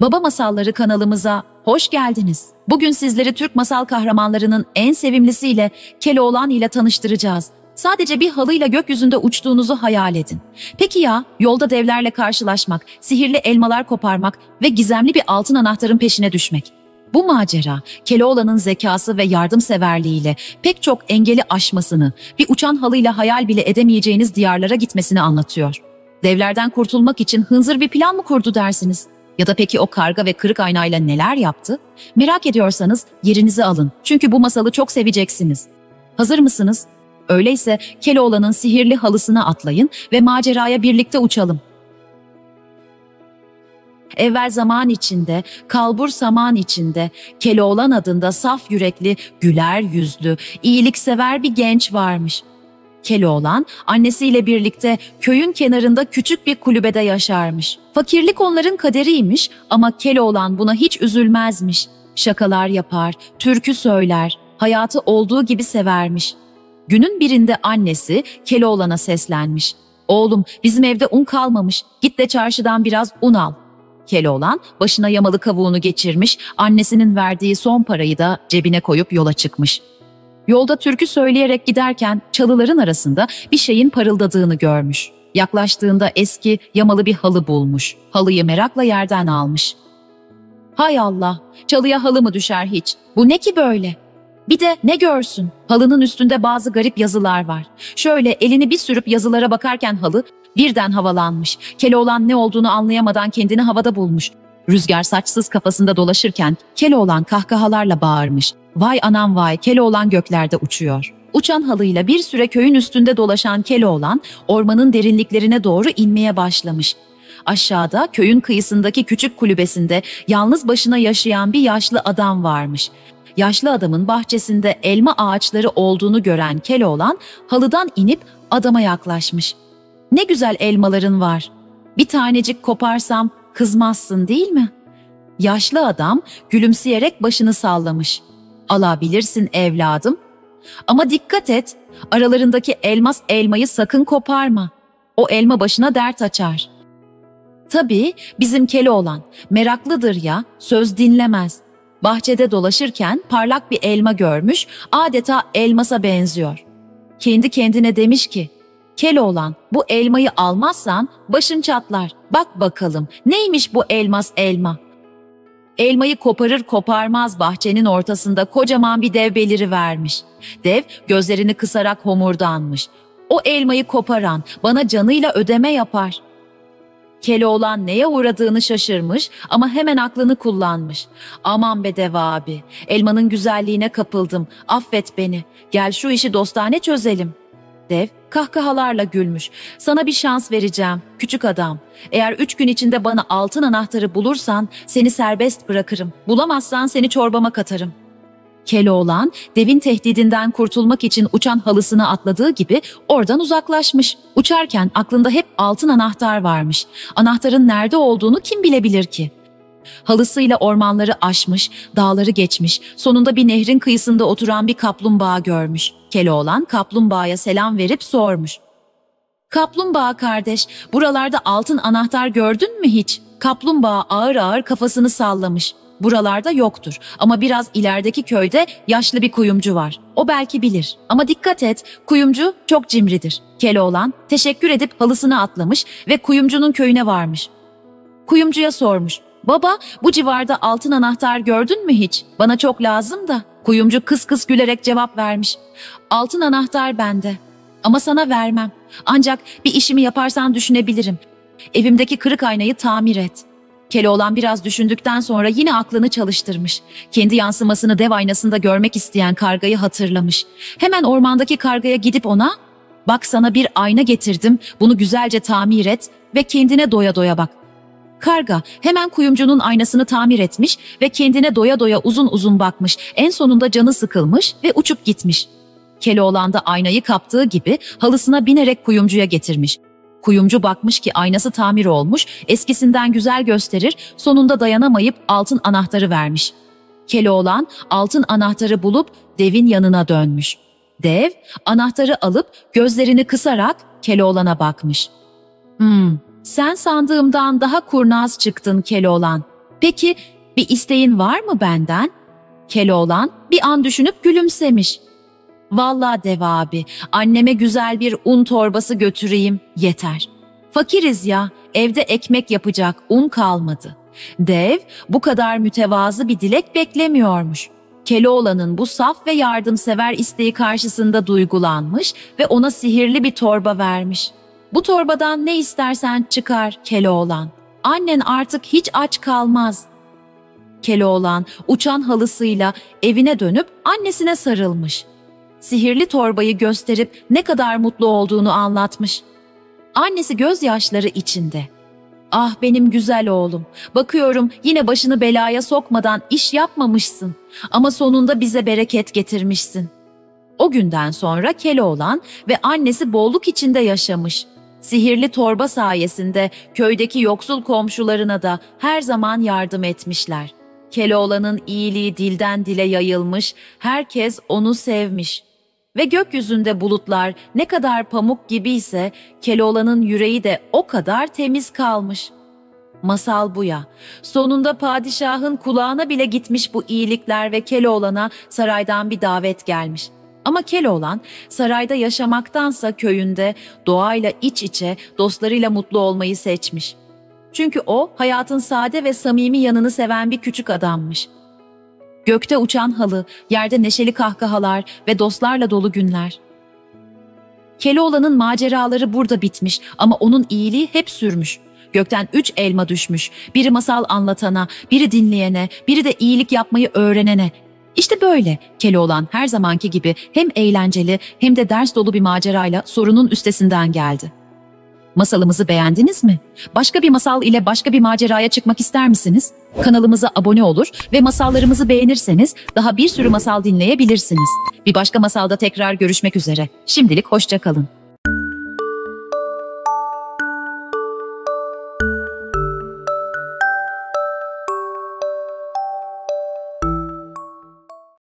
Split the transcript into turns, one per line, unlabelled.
Baba Masalları kanalımıza hoş geldiniz. Bugün sizleri Türk masal kahramanlarının en sevimlisiyle Keloğlan ile tanıştıracağız. Sadece bir halıyla gökyüzünde uçtuğunuzu hayal edin. Peki ya yolda devlerle karşılaşmak, sihirli elmalar koparmak ve gizemli bir altın anahtarın peşine düşmek? Bu macera Keloğlan'ın zekası ve yardımseverliğiyle pek çok engeli aşmasını, bir uçan halıyla hayal bile edemeyeceğiniz diyarlara gitmesini anlatıyor. Devlerden kurtulmak için hınzır bir plan mı kurdu dersiniz? Ya da peki o karga ve kırık aynayla neler yaptı? Merak ediyorsanız yerinizi alın. Çünkü bu masalı çok seveceksiniz. Hazır mısınız? Öyleyse Keloğlan'ın sihirli halısına atlayın ve maceraya birlikte uçalım. Evvel zaman içinde, kalbur saman içinde, Keloğlan adında saf yürekli, güler yüzlü, iyiliksever bir genç varmış. Keloğlan annesiyle birlikte köyün kenarında küçük bir kulübede yaşarmış. Fakirlik onların kaderiymiş ama Keloğlan buna hiç üzülmezmiş. Şakalar yapar, türkü söyler, hayatı olduğu gibi severmiş. Günün birinde annesi Keloğlan'a seslenmiş. "Oğlum, bizim evde un kalmamış, git de çarşıdan biraz un al." Keloğlan başına yamalı kavuğunu geçirmiş, annesinin verdiği son parayı da cebine koyup yola çıkmış. Yolda türkü söyleyerek giderken çalıların arasında bir şeyin parıldadığını görmüş. Yaklaştığında eski yamalı bir halı bulmuş. Halıyı merakla yerden almış. "Hay Allah, çalıya halı mı düşer hiç? Bu ne ki böyle?" Bir de ne görsün? Halının üstünde bazı garip yazılar var. Şöyle elini bir sürüp yazılara bakarken halı birden havalanmış. Keloğlan ne olduğunu anlayamadan kendini havada bulmuş. Rüzgar saçsız kafasında dolaşırken Keloğlan kahkahalarla bağırmış. "Vay anam vay, Keloğlan göklerde uçuyor." Uçan halıyla bir süre köyün üstünde dolaşan Keloğlan ormanın derinliklerine doğru inmeye başlamış. Aşağıda köyün kıyısındaki küçük kulübesinde yalnız başına yaşayan bir yaşlı adam varmış. Yaşlı adamın bahçesinde elma ağaçları olduğunu gören Keloğlan halıdan inip adama yaklaşmış. "Ne güzel elmaların var. Bir tanecik koparsam kızmazsın değil mi?" Yaşlı adam gülümseyerek başını sallamış. "Alabilirsin evladım. Ama dikkat et, aralarındaki elmas elmayı sakın koparma. O elma başına dert açar." Tabii bizim Keloğlan meraklıdır ya, söz dinlemez. Bahçede dolaşırken parlak bir elma görmüş, adeta elmasa benziyor. Kendi kendine demiş ki, "Keloğlan, bu elmayı almazsan başın çatlar. Bak bakalım neymiş bu elmas elma?" Elmayı koparır koparmaz bahçenin ortasında kocaman bir dev belirivermiş. Dev gözlerini kısarak homurdanmış. "O elmayı koparan bana canıyla ödeme yapar." Keloğlan neye uğradığını şaşırmış ama hemen aklını kullanmış. "Aman be dev abi, elmanın güzelliğine kapıldım, affet beni, gel şu işi dostane çözelim." Dev kahkahalarla gülmüş. "Sana bir şans vereceğim küçük adam. Eğer 3 gün içinde bana altın anahtarı bulursan seni serbest bırakırım. Bulamazsan seni çorbama katarım." Keloğlan devin tehdidinden kurtulmak için uçan halısına atladığı gibi oradan uzaklaşmış. Uçarken aklında hep altın anahtar varmış. Anahtarın nerede olduğunu kim bilebilir ki? Halısıyla ormanları aşmış, dağları geçmiş, sonunda bir nehrin kıyısında oturan bir kaplumbağa görmüş. Keloğlan kaplumbağaya selam verip sormuş. "Kaplumbağa kardeş, buralarda altın anahtar gördün mü hiç?" Kaplumbağa ağır ağır kafasını sallamış. "Buralarda yoktur ama biraz ilerideki köyde yaşlı bir kuyumcu var. O belki bilir ama dikkat et, kuyumcu çok cimridir." Keloğlan teşekkür edip halısına atlamış ve kuyumcunun köyüne varmış. Kuyumcuya sormuş. "Baba, bu civarda altın anahtar gördün mü hiç? Bana çok lazım da." Kuyumcu kıs kıs gülerek cevap vermiş. "Altın anahtar bende ama sana vermem. Ancak bir işimi yaparsan düşünebilirim. Evimdeki kırık aynayı tamir et." Keloğlan biraz düşündükten sonra yine aklını çalıştırmış. Kendi yansımasını dev aynasında görmek isteyen kargayı hatırlamış. Hemen ormandaki kargaya gidip ona, "Bak sana bir ayna getirdim, bunu güzelce tamir et ve kendine doya doya bak." Karga hemen kuyumcunun aynasını tamir etmiş ve kendine doya doya uzun uzun bakmış. En sonunda canı sıkılmış ve uçup gitmiş. Keloğlan da aynayı kaptığı gibi halısına binerek kuyumcuya getirmiş. Kuyumcu bakmış ki aynası tamir olmuş, eskisinden güzel gösterir, sonunda dayanamayıp altın anahtarı vermiş. Keloğlan altın anahtarı bulup devin yanına dönmüş. Dev anahtarı alıp gözlerini kısarak Keloğlan'a bakmış. Sen sandığımdan daha kurnaz çıktın Keloğlan. Peki bir isteğin var mı benden? Keloğlan bir an düşünüp gülümsemiş. Vallahi Dev abi, anneme güzel bir un torbası götüreyim, yeter. Fakiriz ya, evde ekmek yapacak un kalmadı. Dev bu kadar mütevazı bir dilek beklemiyormuş. Keloğlan'ın bu saf ve yardımsever isteği karşısında duygulanmış ve ona sihirli bir torba vermiş. Bu torbadan ne istersen çıkar Keloğlan. Annen artık hiç aç kalmaz. Keloğlan uçan halısıyla evine dönüp annesine sarılmış. Sihirli torbayı gösterip ne kadar mutlu olduğunu anlatmış. Annesi gözyaşları içinde. Ah benim güzel oğlum, bakıyorum yine başını belaya sokmadan iş yapmamışsın ama sonunda bize bereket getirmişsin. O günden sonra Keloğlan ve annesi bolluk içinde yaşamış. Sihirli torba sayesinde köydeki yoksul komşularına da her zaman yardım etmişler. Keloğlan'ın iyiliği dilden dile yayılmış, herkes onu sevmiş. Ve gökyüzünde bulutlar ne kadar pamuk gibiyse Keloğlan'ın yüreği de o kadar temiz kalmış. Masal bu ya. Sonunda padişahın kulağına bile gitmiş bu iyilikler ve Keloğlan'a saraydan bir davet gelmiş. Ama Keloğlan sarayda yaşamaktansa köyünde doğayla iç içe dostlarıyla mutlu olmayı seçmiş. Çünkü o hayatın sade ve samimi yanını seven bir küçük adammış. Gökte uçan halı, yerde neşeli kahkahalar ve dostlarla dolu günler. Keloğlan'ın maceraları burada bitmiş ama onun iyiliği hep sürmüş. Gökten 3 elma düşmüş. Biri masal anlatana, biri dinleyene, biri de iyilik yapmayı öğrenene. İşte böyle Keloğlan her zamanki gibi hem eğlenceli hem de ders dolu bir macerayla sorunun üstesinden geldi. Masalımızı beğendiniz mi? Başka bir masal ile başka bir maceraya çıkmak ister misiniz? Kanalımıza abone olur ve masallarımızı beğenirseniz daha bir sürü masal dinleyebilirsiniz. Bir başka masalda tekrar görüşmek üzere. Şimdilik hoşça kalın.